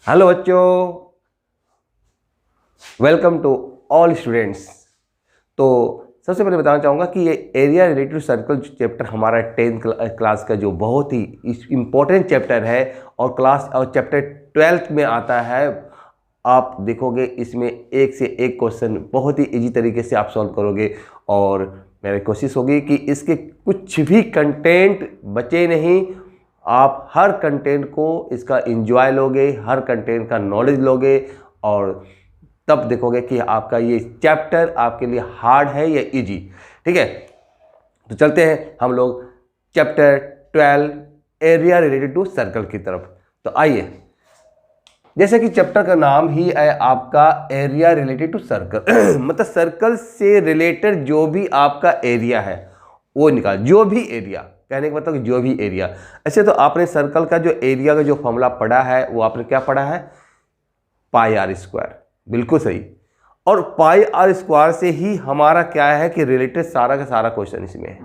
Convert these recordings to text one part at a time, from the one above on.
Hello बच्चों, welcome to all students. तो सबसे पहले बताना चाहूँगा कि ये एरिया रिलेटेड सर्कल चैप्टर हमारा 10th क्लास का जो बहुत ही इम्पोर्टेंट चैप्टर है और चैप्टर 12th में आता है। आप देखोगे इसमें एक से एक क्वेश्चन बहुत ही इजी तरीके से आप सॉल्व करोगे और मेरी कोशिश होगी कि इसके कुछ भी कंटेंट बचे नहीं। आप हर कंटेंट को इसका एंजॉय लोगे, हर कंटेंट का नॉलेज लोगे और तब देखोगे कि आपका ये चैप्टर आपके लिए हार्ड है या इजी। ठीक है, तो चलते हैं हम लोग chapter 12 area related to circle की तरफ। तो आइए, जैसे कि चैप्टर का नाम ही है आपका एरिया रिलेटेड टू सर्कल मतलब सर्कल से रिलेटेड जो भी आपका एरिया है वो निकाल, जो भी एरिया, कहने का मतलब जो भी एरिया। ऐसे तो आपने सर्कल का जो एरिया का जो फॉर्मूला पढ़ा है वो आपने क्या पढ़ा है, पाई आर स्क्वायर। बिल्कुल सही। और पाई आर स्क्वायर से ही हमारा क्या है कि रिलेटेड सारा का सारा क्वेश्चन इसमें है।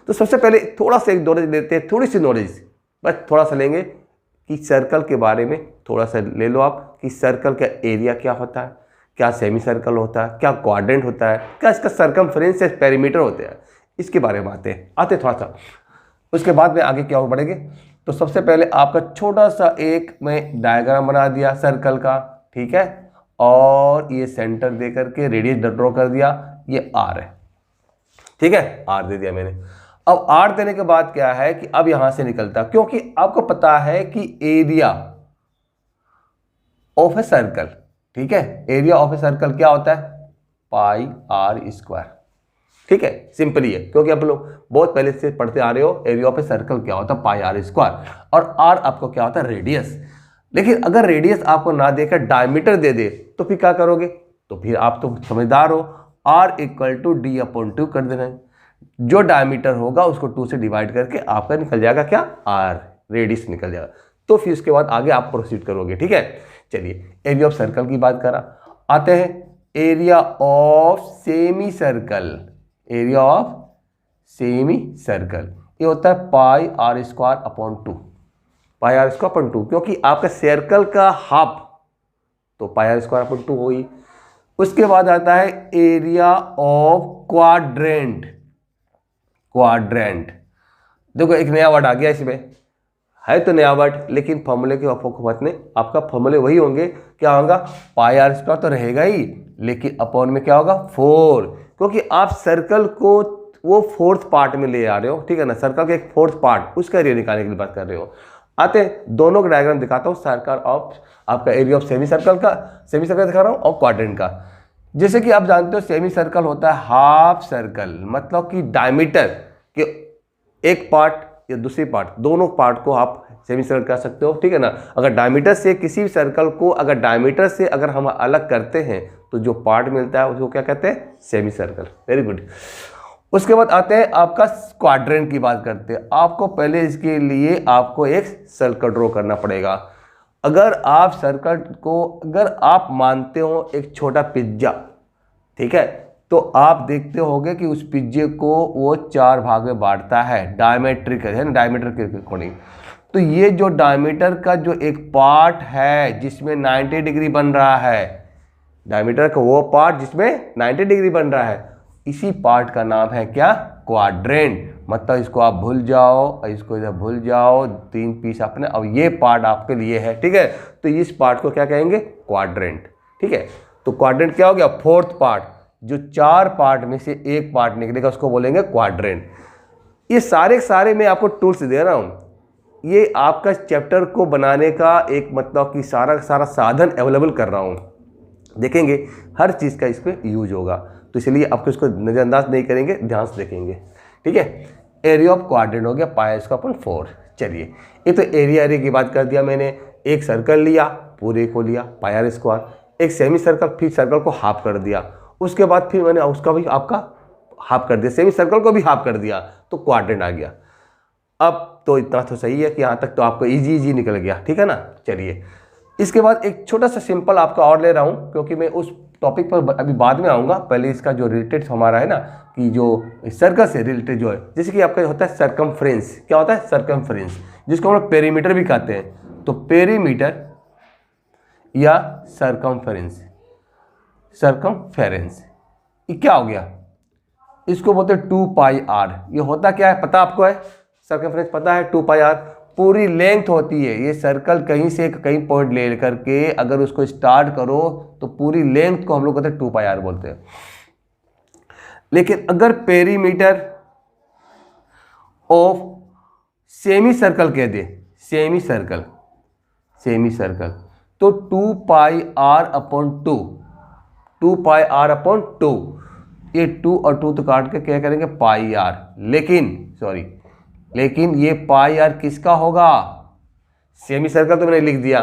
तो सबसे पहले थोड़ा सा एक नॉलेज लेते हैं, थोड़ी सी नॉलेज बस थोड़ा सा लेंगे कि सर्कल के बारे में थोड़ा सा ले लो आप कि सर्कल का एरिया क्या होता है, क्या सेमी सर्कल होता है, क्या क्वाड्रेंट होता है, क्या इसका सर्कमफ्रेंस या पेरीमीटर होते हैं, इसके बारे में आते थोड़ा सा। उसके बाद में आगे क्या हो बढ़ेंगे। तो सबसे पहले आपका छोटा सा एक मैं डायग्राम बना दिया सर्कल का, ठीक है, और ये सेंटर दे करके रेडियस ड्रॉ कर दिया, ये आर है, ठीक है, आर दे दिया मैंने। अब आर देने के बाद क्या है कि अब यहां से निकलता, क्योंकि आपको पता है कि एरिया ऑफ ए सर्कल, ठीक है, एरिया ऑफ ए सर्कल क्या होता है, पाई आर स्क्वायर। ठीक है, सिंपली है, क्योंकि आप लोग बहुत पहले से पढ़ते आ रहे हो एरिया ऑफ ए सर्कल क्या होता है, पाई आर स्क्वायर, और आर आपको क्या होता है, रेडियस। लेकिन अगर रेडियस आपको ना देकर डायमीटर दे दे तो फिर क्या करोगे, तो फिर आप तो समझदार हो, R equal to D upon 2 कर देना है। जो डायमीटर होगा उसको 2 से डिवाइड करके आपका निकल जाएगा क्या, आर, रेडियस निकल जाएगा। तो फिर उसके बाद आगे आप प्रोसीड करोगे। ठीक है, चलिए एरिया ऑफ सर्कल की बात करा, आते हैं area of semi circle. Area of semi circle ये होता है pi R square upon 2, pi R square upon 2, क्योंकि आपका सर्कल का हाफ तो पाई आर स्क्वायर अपॉन 2 होगी। उसके बाद आता है एरिया ऑफ क्वाड्रेंट। क्वाड्रेंट देखो एक नया वर्ड आ गया इसमें, है तो नया वर्ड, लेकिन फॉर्मूले के आपका फॉर्मूले वही होंगे, क्या होगा, पाई आर स्क्वायर तो रहेगा ही, लेकिन अपॉन में क्या होगा 4, क्योंकि आप सर्कल को वो फोर्थ पार्ट में ले आ रहे हो। ठीक है ना, सर्कल का एक फोर्थ पार्ट, उसका एरिया निकालने के लिए बात कर रहे हो। आते हैं दोनों का डायग्राम दिखाता हूँ, सर्कल ऑफ आपका एरिया ऑफ सेमी सर्कल दिखा रहा हूँ और क्वाड्रेंट का। जैसे कि आप जानते हो सेमी सर्कल होता है हाफ सर्कल, मतलब कि डायमीटर के एक पार्ट या दूसरी पार्ट, दोनों पार्ट को आप सेमी सर्कल कह सकते हो। ठीक है ना, अगर डायमीटर से किसी भी सर्कल को अगर डायमीटर से अगर हम अलग करते हैं तो जो पार्ट मिलता है उसको क्या कहते हैं, सेमी सर्कल। Very good. उसके बाद आते हैं आपका क्वाड्रेंट की बात करते हैं। आपको पहले इसके लिए आपको एक सर्कल ड्रॉ करना पड़ेगा। अगर आप सर्कल को अगर आप मानते हो एक छोटा पिज्जा, ठीक है, तो आप देखते होंगे कि उस पिज्जे को वो 4 भाग में बांटता है, डायमीट्रिक है ना, डायमीटर के अकॉर्डिंग। तो ये जो डायमीटर का जो एक पार्ट है जिसमें 90 डिग्री बन रहा है, डायमीटर का वो पार्ट जिसमें 90 डिग्री बन रहा है, इसी पार्ट का नाम है क्या, क्वाड्रेंट। मतलब इसको आप भूल जाओ, इसको इधर भूल जाओ, 3 पीस अपने, और ये पार्ट आपके लिए है। ठीक है, तो इस पार्ट को क्या कहेंगे, क्वाड्रेंट। ठीक है, तो क्वाड्रेंट क्या हो गया, फोर्थ पार्ट, जो 4 पार्ट में से एक पार्ट निकलेगा उसको बोलेंगे क्वाड्रेंट। ये सारे मैं आपको टूल्स दे रहा हूँ, ये आपका चैप्टर को बनाने का एक मतलब कि सारा साधन अवेलेबल कर रहा हूँ। देखेंगे हर चीज़ का इस पर यूज होगा, तो इसलिए आपको इसको नज़रअंदाज नहीं करेंगे, ध्यान से देखेंगे। ठीक है, एरिया ऑफ क्वाड्रेंट हो गया पाई स्क्वायर अपॉन 4। चलिए ये तो एरिया की बात कर दिया मैंने, एक सर्कल लिया, पूरे को लिया पाई आर स्क्वायर, एक सेमी सर्कल, फिर सर्कल को हाफ कर दिया, उसके बाद फिर मैंने उसका भी आपका हाफ कर दिया, सेमी सर्कल को भी हाफ कर दिया, तो क्वाड्रेंट आ गया। अब तो इतना तो सही है कि यहाँ तक तो आपको इजी निकल गया। ठीक है ना, चलिए इसके बाद एक छोटा सा सिंपल आपका और ले रहा हूँ, क्योंकि मैं उस टॉपिक पर अभी बाद में आऊँगा। पहले इसका जो रिलेटेड हमारा है ना, कि जो सर्कल से रिलेटेड जो है, जैसे कि आपका होता है सर्कमफ्रेंस, क्या होता है सर्कमफ्रेंस, जिसको हम लोग पेरीमीटर भी कहते हैं। तो पेरीमीटर या सरकमफेरेंस, सरकमफेरेंस, ये क्या हो गया, इसको बोलते हैं 2 पाई आर। ये होता क्या है पता आपको है, सरकमफेरेंस पता है, 2 पाई आर पूरी लेंथ होती है। ये सर्कल कहीं से कहीं पॉइंट ले करके अगर उसको स्टार्ट करो तो पूरी लेंथ को हम लोग कहते हैं 2 पाई आर बोलते हैं। लेकिन अगर पेरीमीटर ऑफ सेमी सर्कल कह दे, सेमी सर्कल, सेमी सर्कल, तो 2 pi R upon 2, 2 pi R upon 2, ये 2 और 2 तो काट के क्या करेंगे पाई आर। लेकिन ये पाई आर किसका होगा, सेमी सर्कल तो मैंने लिख दिया,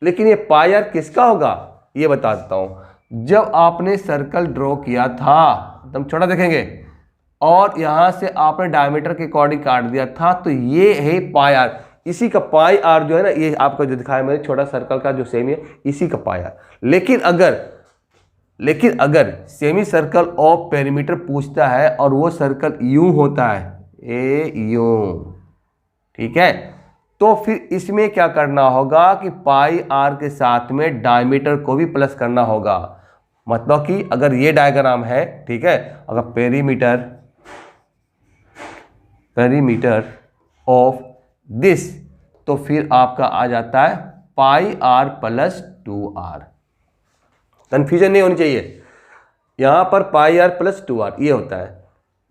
लेकिन ये पाई आर किसका होगा ये बता देता हूं। जब आपने सर्कल ड्रॉ किया था एकदम छोटा देखेंगे और यहां से आपने डायमीटर के अकॉर्डिंग काट दिया था, तो ये है पाई आर, इसी का पाई आर जो है ना, ये आपको जो दिखाया मैंने छोटा सर्कल का जो सेमी है इसी का पाई आर। लेकिन अगर सेमी सर्कल ऑफ पेरीमीटर पूछता है और वो सर्कल यूं होता है, ए यूं, ठीक है, तो फिर इसमें क्या करना होगा कि पाई आर के साथ में डायमीटर को भी प्लस करना होगा। मतलब कि अगर ये डायग्राम है, ठीक है, अगर पेरीमीटर ऑफ दिस, तो फिर आपका आ जाता है pi are plus 2 are. Confusion नहीं होनी चाहिए, यहां पर पाई आर प्लस 2 आर ये होता है।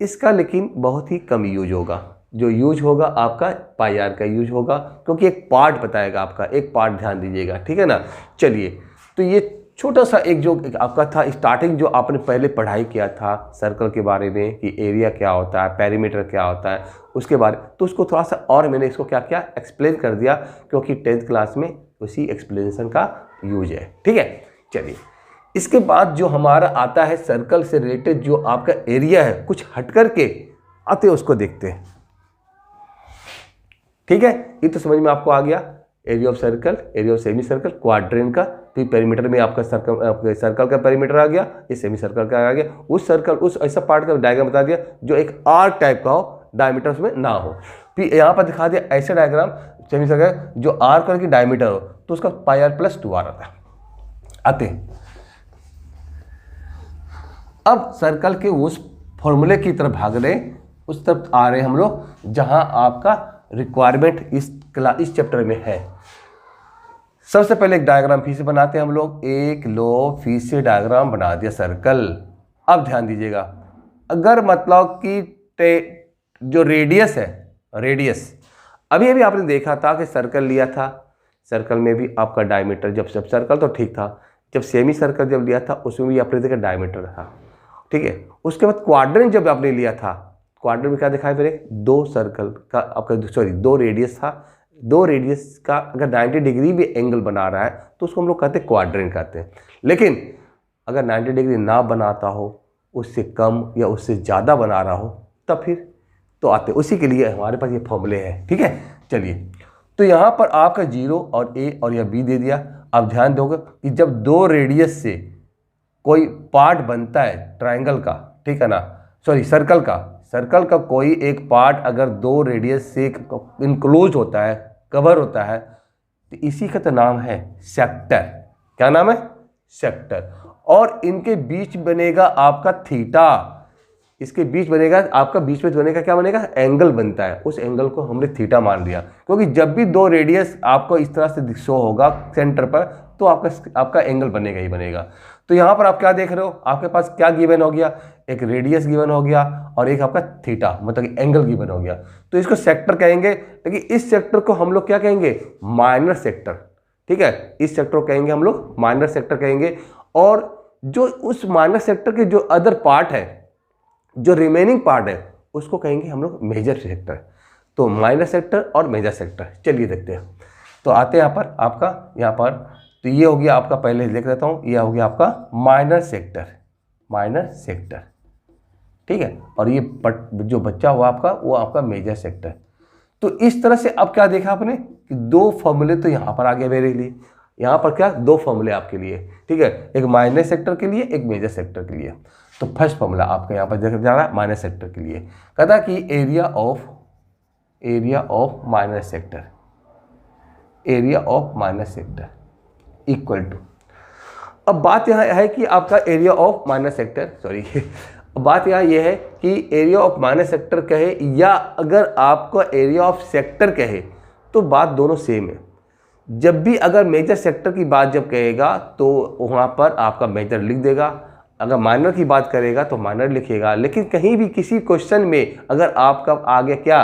इसका लेकिन बहुत ही कम यूज होगा, जो यूज होगा आपका पाई आर का यूज होगा, क्योंकि एक पार्ट बताएगा आपका, एक पार्ट ध्यान दीजिएगा, ठीक है ना। चलिए, तो ये छोटा सा एक जो आपका था स्टार्टिंग, जो आपने पहले पढ़ाई किया था सर्कल के बारे में कि एरिया क्या होता है, पेरीमीटर क्या होता है, उसके बारे, तो उसको थोड़ा सा और मैंने इसको क्या क्या एक्सप्लेन कर दिया, क्योंकि 10th क्लास में उसी एक्सप्लेनेशन का यूज है, ठीक है। चलिए, इसके बाद जो हमारा आता है सर्कल से रिलेटेड जो आपका एरिया है, कुछ हट करके आते उसको देखते हैं, ठीक है। ये तो समझ में आपको आ गया, area of circle, area of semi circle, quadrant का, फिर पेरीमीटर में आपका सर्कल का पेरीमीटर आ गया, ये सेमी सर्कल का आ गया, उस सर्कल उस ऐसा पार्ट का डायग्राम बता दिया जो एक आर्क टाइप का हो, डायमीटर उसमें ना हो। फिर यहाँ पर दिखा दिया ऐसा डायग्राम सेमी सर्कल जो आर्क कलर की डायमीटर हो, तो उसका पाई आर प्लस 2 आर आता है। आते हैं अब सर्कल के उस फॉर्मूले की तरफ भाग रहे, उस तरफ आ रहे हम लोग जहां आपका रिक्वायरमेंट इस चैप्टर में है। सबसे पहले एक डायग्राम फिर से बनाते हैं हम लोग, एक लो फिर से डायग्राम बना दिया सर्कल। अब ध्यान दीजिएगा, अगर मतलब कि जो रेडियस है, रेडियस अभी आपने देखा था कि सर्कल लिया था, सर्कल में भी आपका डायमीटर, जब सर्कल तो ठीक था, जब सेमी सर्कल जब लिया था उसमें भी आपने देखा डायमीटर था, ठीक है। उसके बाद क्वाड्रेंट जब आपने लिया था, क्वाड्रेंट में क्या दिखाया मेरे, 2 सर्कल का आपका 2 रेडियस था, 2 रेडियस का अगर 90 डिग्री भी एंगल बना रहा है तो उसको हम लोग कहते हैं क्वाड्रेंट कहते हैं। लेकिन अगर 90 डिग्री ना बनाता हो, उससे कम या उससे ज़्यादा बना रहा हो, तब फिर तो आते, उसी के लिए हमारे पास ये फॉर्मूले हैं, ठीक है। चलिए, तो यहाँ पर आपका 0 और ए और या बी दे दिया। अब ध्यान दोगे कि जब 2 रेडियस से कोई पार्ट बनता है ट्रायंगल का, ठीक है ना, सर्कल का कोई एक पार्ट अगर 2 रेडियस से इनक्लोज होता है, कवर होता है, तो इसी का तो नाम है सेक्टर। क्या नाम है, सेक्टर। और इनके बीच बनेगा आपका थीटा, इसके बीच बनेगा आपका, बीच में बनेगा क्या बनेगा, एंगल बनता है, उस एंगल को हमने थीटा मान लिया, क्योंकि जब भी 2 रेडियस आपको इस तरह से शो होगा सेंटर पर, तो आपका एंगल बनेगा ही बनेगा। तो यहाँ पर आप क्या देख रहे हो, आपके पास क्या गिवन हो गया, एक रेडियस गिवन हो गया और एक आपका थीटा, मतलब एंगल गिवन हो गया, तो इसको सेक्टर कहेंगे। लेकिन इस सेक्टर को हम लोग क्या कहेंगे, माइनर सेक्टर, ठीक है। इस सेक्टर को कहेंगे हम लोग माइनर सेक्टर कहेंगे। और जो उस माइनर सेक्टर के जो अदर पार्ट है, जो रिमेनिंग पार्ट है, उसको कहेंगे हम लोग मेजर सेक्टर। तो माइनर सेक्टर और मेजर सेक्टर, चलिए देखते हैं। तो आते हैं यहाँ पर आपका, यहाँ पर तो ये हो गया आपका, पहले लिख देता हूँ, ये हो गया आपका माइनर सेक्टर, माइनर सेक्टर, ठीक है। और ये जो बच्चा हुआ आपका, वो आपका मेजर सेक्टर। तो इस तरह से अब क्या देखा आपने कि 2 फॉर्मूले तो यहाँ पर आ गए मेरे लिए, यहाँ पर क्या 2 फॉर्मूले आपके लिए, ठीक है, एक माइनर सेक्टर के लिए, एक मेजर सेक्टर के लिए। तो फर्स्ट फॉर्मूला आपका यहाँ पर देखा जा रहा है माइनर सेक्टर के लिए, कहता कि area of minor sector, area of minor sector equal to, अब बात यहाँ है कि आपका area of minus sector, sorry बात यहाँ ये है कि एरिया ऑफ माइनस सेक्टर कहे या अगर आपको एरिया ऑफ सेक्टर कहे तो बात दोनों सेम है। जब भी अगर मेजर सेक्टर की बात जब कहेगा तो वहाँ पर आपका मेजर लिख देगा, अगर माइनर की बात करेगा तो माइनर लिखेगा। लेकिन कहीं भी किसी क्वेश्चन में अगर आपका आगे क्या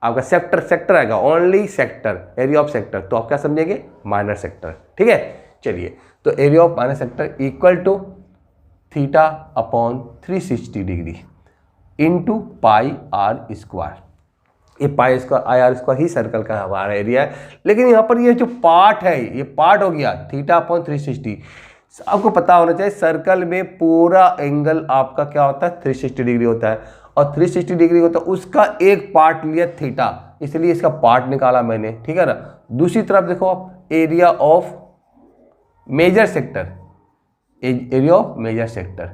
आपका सेक्टर आएगा, only sector, area of sector, तो आप क्या समझेंगे, माइनर सेक्टर। ठीक है, चलिए, तो area of minor sector equal to theta upon 360 degree into pi R square. ये pi square I R square ही सर्कल का हमारा एरिया है। लेकिन यहाँ पर ये जो पार्ट है, ये पार्ट हो गया थीटा अपॉन 360। आपको पता होना चाहिए सर्कल में पूरा एंगल आपका क्या होता है, 360 डिग्री होता है, और 360 डिग्री होता है उसका एक पार्ट लिया थीटा, इसलिए इसका पार्ट निकाला मैंने। ठीक है ना। दूसरी तरफ देखो आप, area of major sector, area of major sector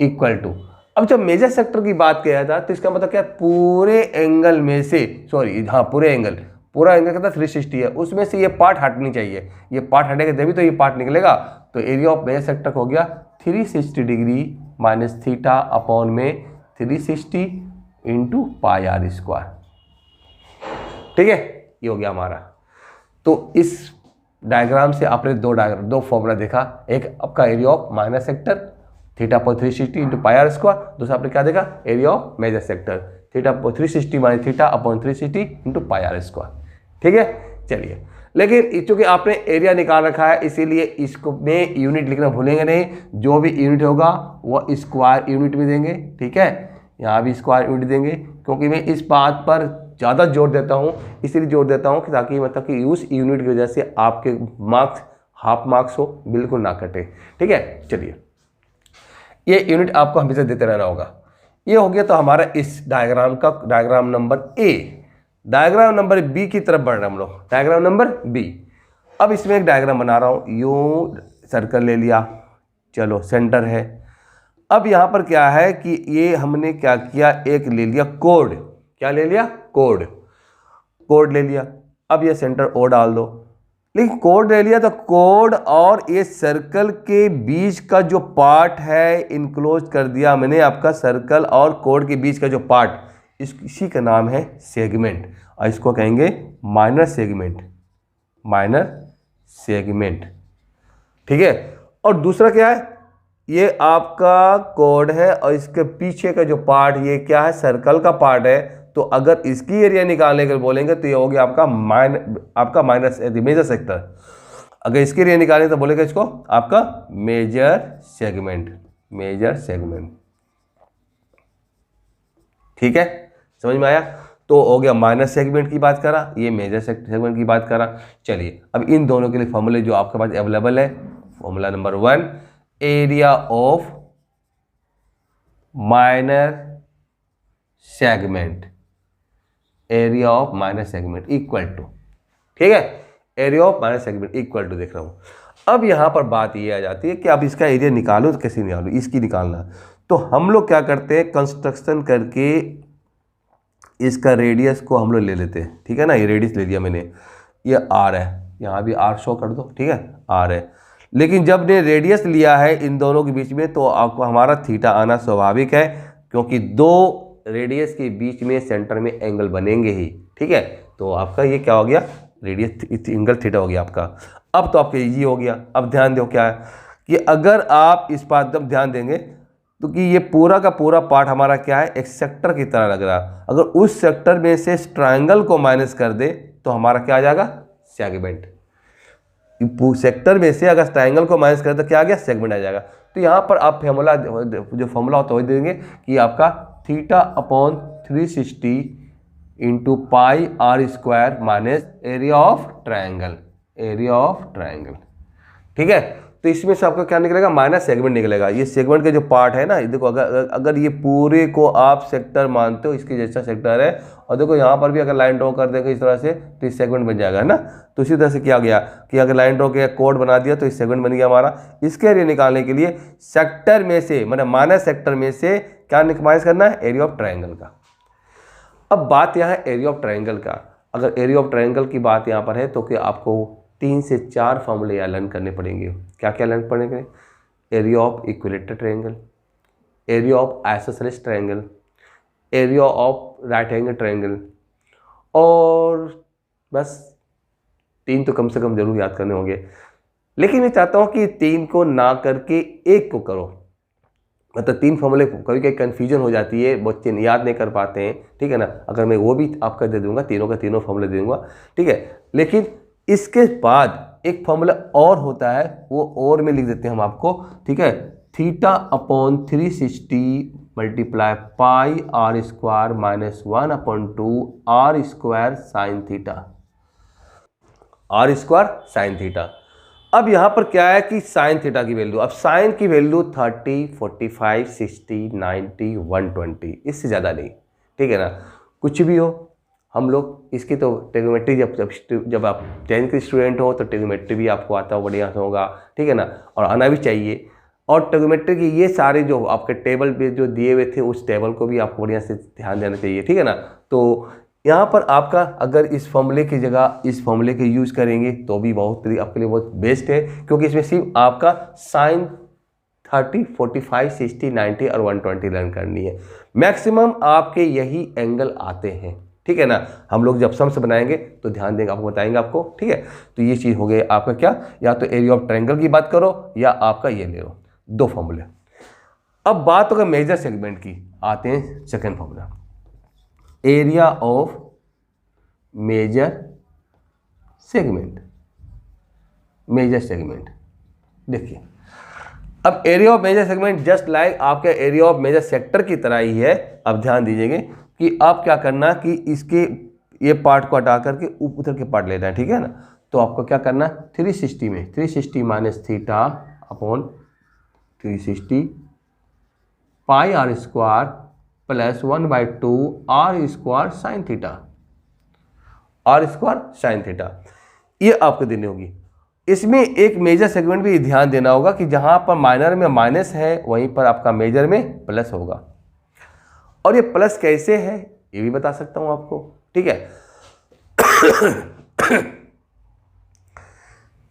equal to, अब जब मेजर सेक्टर की बात किया था तो इसका मतलब क्या, पूरे एंगल में से, सॉरी हाँ पूरा एंगल कितना 360 है, उसमें से ये पार्ट हटनी चाहिए, ये पार्ट हटेगा तभी तो ये पार्ट निकलेगा। तो एरिया ऑफ मेजर सेक्टर हो गया 360 डिग्री माइनस थीटा अपॉन में 360 इंटू पाई आर स्क्वायर। ठीक है, ये हो गया हमारा। तो इस डायग्राम से आपने दो फॉर्मूला देखा, एक आपका area of minor sector theta upon 360 into pi R square, दूसरा आपने क्या देखा, area of major sector theta 360 minus theta upon 360 into pi R square. ठीक है, चलिए, लेकिन चूंकि आपने एरिया निकाल रखा है इसीलिए इसको में यूनिट लिखना भूलेंगे नहीं, जो भी यूनिट होगा वो स्क्वायर यूनिट में देंगे। ठीक है, यहाँ भी स्क्वायर यूनिट देंगे, क्योंकि मैं इस बात पर ज़्यादा जोर देता हूँ, इसीलिए जोर देता हूँ कि ताकि मतलब कि उस यूनिट की वजह से आपके मार्क्स हाफ मार्क्स हो, बिल्कुल ना कटे। ठीक है, चलिए, ये यूनिट आपको हमेशा देते रहना होगा। ये हो गया तो हमारा इस डायग्राम का diagram number A. Diagram number B की तरफ बढ़ रहे हैं हम लोग, डायग्राम नंबर बी। अब इसमें एक डायग्राम बना रहा हूँ, यूं सर्कल ले लिया, चलो सेंटर है। अब यहाँ पर क्या है कि ये हमने क्या किया, एक ले लिया कोड, क्या ले लिया, कोड ले लिया। अब ये सेंटर ओ डाल दो, लेकिन कोड ले लिया तो कोड और ये सर्कल के बीच का जो पार्ट है इनक्लोज कर दिया मैंने, आपका सर्कल और कोड के बीच का जो पार्ट, इसी का नाम है सेगमेंट, और इसको कहेंगे माइनर सेगमेंट। ठीक है, और दूसरा क्या है, ये आपका कोड है और इसके पीछे का जो पार्ट ये क्या है, सर्कल का पार्ट है। तो अगर इसकी एरिया निकालने के बोलेंगे तो ये हो गया आपका माइनस मेजर सेक्टर। अगर इसकी एरिया निकालेंगे तो बोलेगा इसको आपका मेजर सेगमेंट। ठीक है, समझ में आया। तो हो गया माइनस सेगमेंट की बात करा, ये मेजर सेगमेंट की बात करा। चलिए, अब इन दोनों के लिए फॉर्मूले जो आपके पास अवेलेबल है, formula number 1, area of minor segment equal to, ठीक है, area of minor segment equal to देख रहा हूं। अब यहां पर बात ये आ जाती है कि अब इसका एरिया निकालो तो कैसे निकालो, इसकी निकालना। तो हम लोग क्या करते हैं, कंस्ट्रक्शन करके इसका रेडियस को हम लोग ले लेते हैं। ठीक है ना, ये रेडियस ले लिया मैंने, ये आर है, यहाँ भी आर शो कर दो। ठीक है, आर है, लेकिन जब ने रेडियस लिया है इन दोनों के बीच में तो आपको हमारा थीटा आना स्वाभाविक है, क्योंकि दो रेडियस के बीच में सेंटर में एंगल बनेंगे ही। ठीक है, तो आपका ये क्या हो गया, रेडियस एंगल थीटा हो गया आपका। अब तो आपका इजी हो गया। अब ध्यान दो क्या है कि अगर आप इस बात पर ध्यान देंगे तो कि ये पूरा का पूरा पार्ट हमारा क्या है, एक सेक्टर की तरह लग रहा है। अगर उस सेक्टर में से ट्रायंगल को माइनस कर दे तो हमारा क्या आ जाएगा, सेगमेंट। सेक्टर में से अगर ट्रायंगल को माइनस कर दे तो क्या आ गया, सेगमेंट आ जाएगा। तो यहाँ पर आप फॉर्मूला जो फॉर्मूला होता है वही देंगे कि आपका theta upon 360 into pi R square minus area of triangle. ठीक है, तो इसमें से आपका क्या निकलेगा, माइनस सेगमेंट निकलेगा। ये सेगमेंट का जो पार्ट है ना, देखो अगर ये पूरे को आप सेक्टर मानते हो, इसके जैसा सेक्टर है, और देखो यहाँ पर भी अगर लाइन ड्रॉ कर देंगे इस तरह से तो इस सेगमेंट बन जाएगा, है ना। तो इसी तरह से किया गया कि अगर लाइन ड्रॉ किया, कोड बना दिया तो इस सेगमेंट बन गया हमारा। इसके एरिया निकालने के लिए सेक्टर में से, मतलब माइनस सेक्टर में से क्या माइनस करना है, एरिया ऑफ ट्रायंगल का। अब बात यहाँ है एरिया ऑफ ट्रायंगल का। अगर एरिया ऑफ ट्रायंगल की बात यहाँ पर है तो कि आपको 3 से 4 फॉर्मूले यहाँ लर्न करने पड़ेंगे। क्या क्या लर्न पड़ेंगे? Area of equilateral triangle, area of isosceles triangle, area of right angle triangle, और बस 3 तो कम से कम जरूर याद करने होंगे। लेकिन मैं चाहता हूँ कि 3 को ना करके 1 को करो, मतलब 3 फॉर्मूले कभी कभी कन्फ्यूजन हो जाती है, बच्चे याद नहीं कर पाते हैं, ठीक है ना। अगर मैं वो भी आपका दे दूंगा, तीनों का तीनों फॉर्मूले दे दूंगा, ठीक है। लेकिन इसके बाद एक फॉर्मूला और होता है, वो और में लिख देते हैं हम आपको, ठीक है। Theta upon 360 multiply pi R square minus 1/2 R square sine theta, R square sine theta. अब यहां पर क्या है कि साइन थीटा की वैल्यू, अब साइन की वैल्यू 30, 45, 60, 90, 120, इससे ज़्यादा नहीं, ठीक है ना। कुछ भी हो, हम लोग इसकी तो ट्रिग्नोमेट्री जब आप 10th के स्टूडेंट हो तो ट्रिग्नोमेट्री भी आपको आता हो, बढ़िया से होगा, ठीक है ना, और आना भी चाहिए। और ट्रिग्नोमेट्री की ये सारे जो आपके टेबल पे जो दिए हुए थे, उस टेबल को भी आपको बढ़िया से ध्यान देना चाहिए, ठीक है ना। तो यहाँ पर आपका अगर इस फॉर्मूले की जगह इस फॉर्मूले के यूज़ करेंगे तो भी बहुत आपके लिए बहुत बेस्ट है, क्योंकि इसमें सिर्फ आपका साइन 30, 45, 60, 90 और 120 लर्न करनी है। मैक्सिमम आपके यही एंगल आते हैं, ठीक है ना। हम लोग जब सम्स बनाएंगे तो ध्यान देंगे, आपको बताएंगे आपको, ठीक है। तो ये चीज़ हो गई आपका क्या, या तो एरिया ऑफ ट्रायंगल की बात करो या आपका ये ले लो, 2 फॉर्मूले। अब बात होगा मेजर सेगमेंट की, आते हैं second formula, area of major segment. Major segment देखिए, अब area of major segment just like आपके एरिया ऑफ मेजर सेक्टर की तरह ही है। अब ध्यान दीजिएगा कि आप क्या करना कि इसके ये पार्ट को हटा करके उधर के पार्ट लेना है, ठीक है ना। तो आपको क्या करना है, 360 में 360 minus theta upon 360 pi R square plus 1/2 R square sine theta, R square sine theta, ये आपको देनी होगी। इसमें एक मेजर सेगमेंट भी ध्यान देना होगा कि जहां पर माइनर में माइनस है वहीं पर आपका मेजर में प्लस होगा। और ये प्लस कैसे है ये भी बता सकता हूं आपको, ठीक है।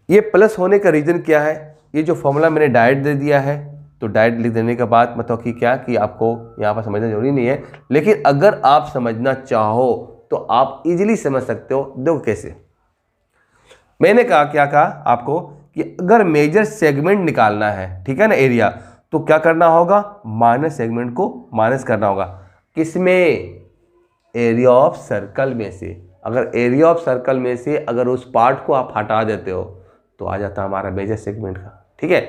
ये प्लस होने का रीजन क्या है, ये जो फॉर्मूला मैंने डायरेक्ट दे दिया है, तो डायरेक्ट लिख देने के बाद मतलब कि क्या कि आपको यहाँ पर समझना जरूरी नहीं है, लेकिन अगर आप समझना चाहो तो आप इजीली समझ सकते हो। देखो कैसे, मैंने कहा क्या कहा आपको कि अगर मेजर सेगमेंट निकालना है, ठीक है ना, एरिया, तो क्या करना होगा, माइनस सेगमेंट को माइनस करना होगा। किसमें, एरिया ऑफ सर्कल में से। अगर एरिया ऑफ सर्कल में से अगर उस पार्ट को आप हटा देते हो तो आ जाता है हमारा मेजर सेगमेंट का, ठीक है।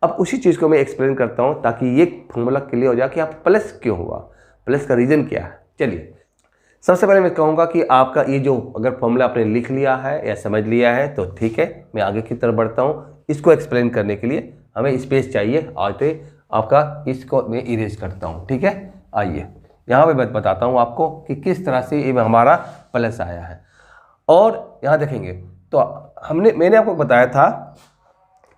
अब उसी चीज़ को मैं एक्सप्लेन करता हूं ताकि ये फॉर्मूला क्लियर हो जाए कि आप प्लस क्यों हुआ, प्लस का रीजन क्या है। चलिए, सबसे पहले मैं कहूँगा कि आपका ये जो अगर फॉर्मूला आपने लिख लिया है या समझ लिया है तो ठीक है, मैं आगे की तरफ बढ़ता हूँ। इसको एक्सप्लेन करने के लिए हमें स्पेस चाहिए, आते आपका इसको मैं इरेज करता हूँ, ठीक है। आइए यहाँ पे मैं बताता हूँ आपको कि किस तरह से ये हमारा प्लस आया है। और यहाँ देखेंगे तो मैंने आपको बताया था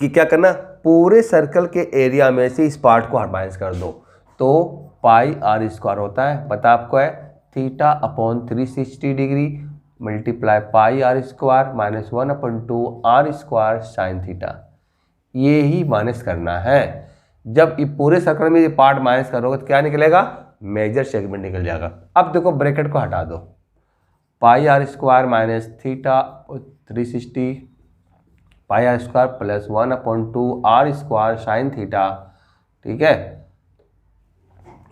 कि क्या करना, पूरे सर्कल के एरिया में से इस पार्ट को माइनस कर दो, तो पाई आर स्क्वायर होता है, पता आपको है, theta upon 360 degree multiply pi R square minus 1/2 R square sine theta, ये ही माइनस करना है। जब ये पूरे सर्कल में ये पार्ट माइनस करोगे तो क्या निकलेगा, मेजर सेगमेंट निकल जाएगा। अब देखो ब्रैकेट को हटा दो, pi R square minus theta 360 pi R square plus 1/2 R square sine theta, ठीक है।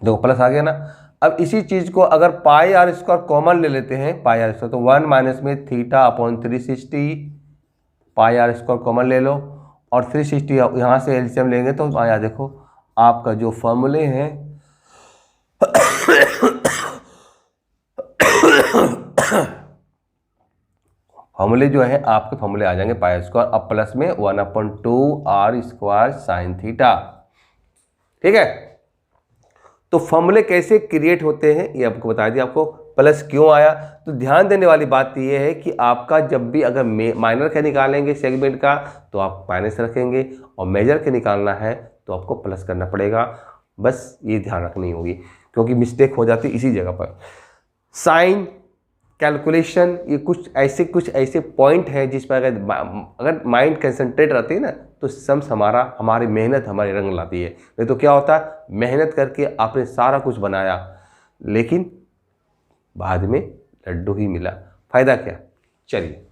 देखो प्लस आ गया ना। अब इसी चीज को अगर पाई आर स्क्वायर कॉमन ले लेते हैं, पाई आर स्क्वायर, तो 1 माइनस में theta upon 360 pi R square common ले लो, और 360 यहाँ से एलसीएम लेंगे तो आया, देखो आपका जो फॉर्मूले हैं फॉर्मूले जो है आपके फॉर्मूले आ जाएंगे पाई स्क्वायर अब प्लस में 1/2 आर स्क्वायर साइन थीटा, ठीक है। तो फॉर्मूले कैसे क्रिएट होते हैं ये आपको बता दिया, आपको प्लस क्यों आया। तो ध्यान देने वाली बात ये है कि आपका जब भी अगर माइनर के निकालेंगे सेगमेंट का तो आप माइनस रखेंगे, और मेजर के निकालना है तो आपको प्लस करना पड़ेगा। बस ये ध्यान रखनी होगी क्योंकि मिस्टेक हो जाती है इसी जगह पर। साइन कैलकुलेशन, ये कुछ ऐसे पॉइंट है जिस पर अगर माइंड कंसंट्रेट रहती है ना तो सम्स हमारी मेहनत हमारी रंग लाती है। नहीं तो क्या होता है, मेहनत करके आपने सारा कुछ बनाया लेकिन बाद में लड्डू ही मिला, फायदा क्या। चलिए,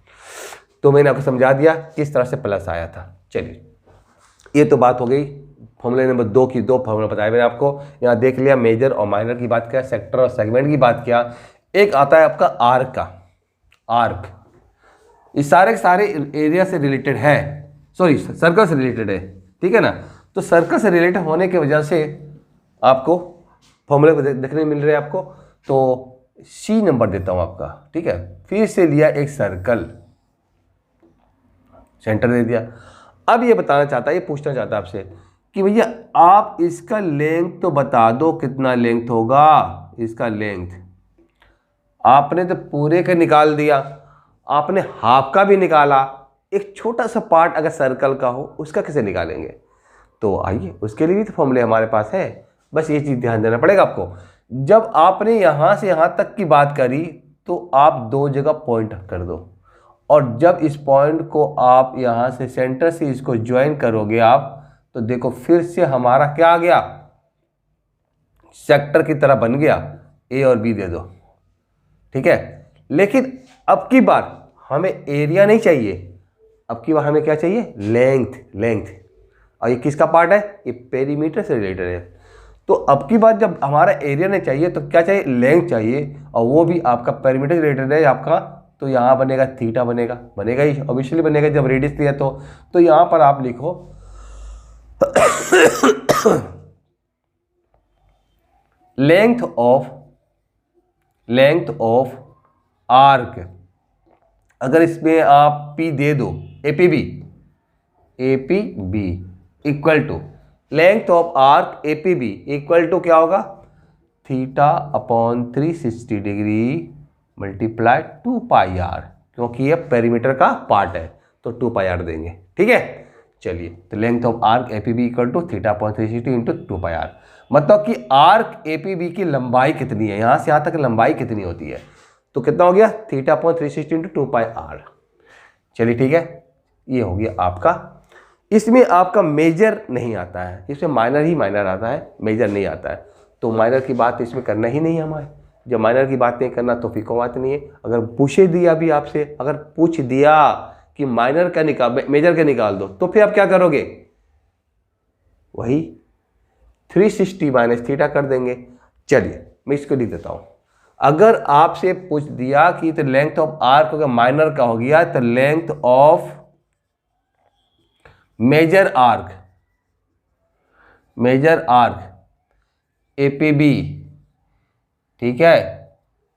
तो मैंने आपको समझा दिया किस तरह से प्लस आया था। चलिए, ये तो बात हो गई फॉर्मूले नंबर 2 की। 2 फॉर्मूला बताया मैंने आपको, यहाँ देख लिया मेजर और माइनर की बात किया, सेक्टर और सेगमेंट की बात किया। एक आता है आपका आर्क का, आर्क इस सारे के सारे एरिया से रिलेटेड है, सॉरी सर्कल से रिलेटेड है, ठीक है ना। तो सर्कल से रिलेटेड होने की वजह से आपको फॉर्मूले देखने मिल रहे हैं आपको, तो सी नंबर देता हूं आपका, ठीक है। फिर से लिया एक सर्कल, सेंटर दे दिया। अब ये बताना चाहता है, ये पूछना चाहता है आपसे कि भैया आप इसका लेंथ तो बता दो, कितना लेंथ होगा इसका लेंथ। आपने तो पूरे का निकाल दिया, आपने हाफ का भी निकाला, एक छोटा सा पार्ट अगर सर्कल का हो उसका कैसे निकालेंगे। तो आइए उसके लिए भी तो फॉर्मूले हमारे पास है, बस ये चीज़ ध्यान देना पड़ेगा आपको। जब आपने यहाँ से यहाँ तक की बात करी तो आप 2 जगह पॉइंट कर दो, और जब इस पॉइंट को आप यहाँ से सेंटर से इसको ज्वाइन करोगे आप, तो देखो फिर से हमारा क्या आ गया, सेक्टर की तरह बन गया। ए और बी दे दो, ठीक है। लेकिन अब की बार हमें एरिया नहीं चाहिए, अब की बार हमें क्या चाहिए, लेंथ। लेंथ, और ये किसका पार्ट है, ये पेरीमीटर से रिलेटेड है। तो अब की बार जब हमारा एरिया नहीं चाहिए तो क्या चाहिए, लेंथ चाहिए, और वो भी आपका पेरीमीटर से रिलेटेड है आपका। तो यहाँ बनेगा थीटा, बनेगा ही ऑब्वियसली बनेगा जब रेडियस लिया तो यहाँ पर आप लिखो लेंथ ऑफ आर्क। अगर इसमें आप P दे दो, APB equal to length of arc APB equal to क्या होगा, theta upon 360 degree multiply 2 pi R, क्योंकि ये पेरीमीटर का पार्ट है तो 2 पाई आर देंगे, ठीक है। चलिए, तो length of arc APB equal to theta upon 360 into 2 pi R, मतलब कि आर्क APB की लंबाई कितनी है, यहाँ से यहाँ तक लंबाई कितनी होती है, तो कितना हो गया, theta upon 360 into 2 pi R. चलिए ठीक है, ये हो गया आपका। इसमें आपका मेजर नहीं आता है, इसमें माइनर ही माइनर आता है, मेजर नहीं आता है। तो माइनर की बात इसमें करना ही नहीं है हमारे, जब माइनर की बात नहीं करना तो फिर कोई बात नहीं है। अगर पूछे दिया भी आपसे, अगर पूछ दिया कि माइनर का निकाल मेजर का निकाल दो, तो फिर आप क्या करोगे, वही 360 माइनस थीटा कर देंगे। चलिए मैं इसको लिख देता हूं। अगर आपसे पूछ दिया कि तो लेंथ ऑफ आर्क अगर माइनर का हो गया तो length of major arc APB, ठीक है।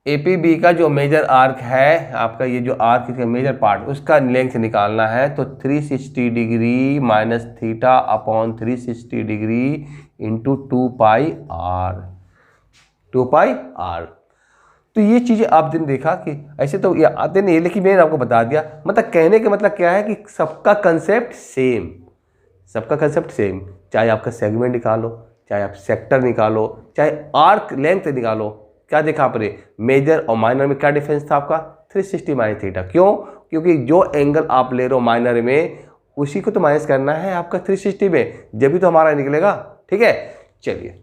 APB का जो मेजर आर्क है आपका, ये जो आर्क इसका मेजर पार्ट, उसका लेंथ निकालना है तो 360 degree minus theta upon 360 degree into 2 pi R. तो ये चीज़ें आप दिन देखा कि ऐसे तो ये आते नहीं है, लेकिन मैंने आपको बता दिया। मतलब कहने का मतलब क्या है कि सबका कंसेप्ट सेम, चाहे आपका सेगमेंट निकालो, चाहे आप सेक्टर निकालो, चाहे आर्क लेंथ निकालो। क्या देखा आपने, मेजर और माइनर में क्या डिफरेंस था आपका, 360 माइनस थीटा। क्यों, क्योंकि जो एंगल आप ले रहे हो माइनर में उसी को तो माइनस करना है आपका 360 में, जब भी तो हमारा निकलेगा, ठीक है। चलिए,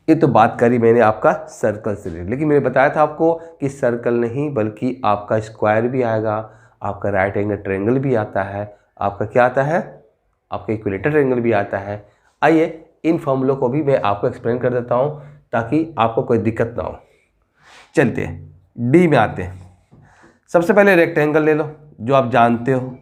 ये तो बात करी मैंने आपका सर्कल से, लेकिन मैंने बताया था आपको कि सर्कल नहीं बल्कि आपका स्क्वायर भी आएगा, आपका राइट एंगल ट्रायंगल भी आता है, आपका क्या आता है, आपका इक्विलेटरल ट्रायंगल भी आता है। आइए इन फॉर्मूलों को भी मैं आपको एक्सप्लेन कर देता हूँ ताकि आपको कोई दिक्कत ना हो। चलते हैं डी में आते हैं। सबसे पहले रेक्टेंगल ले लो जो आप जानते हो,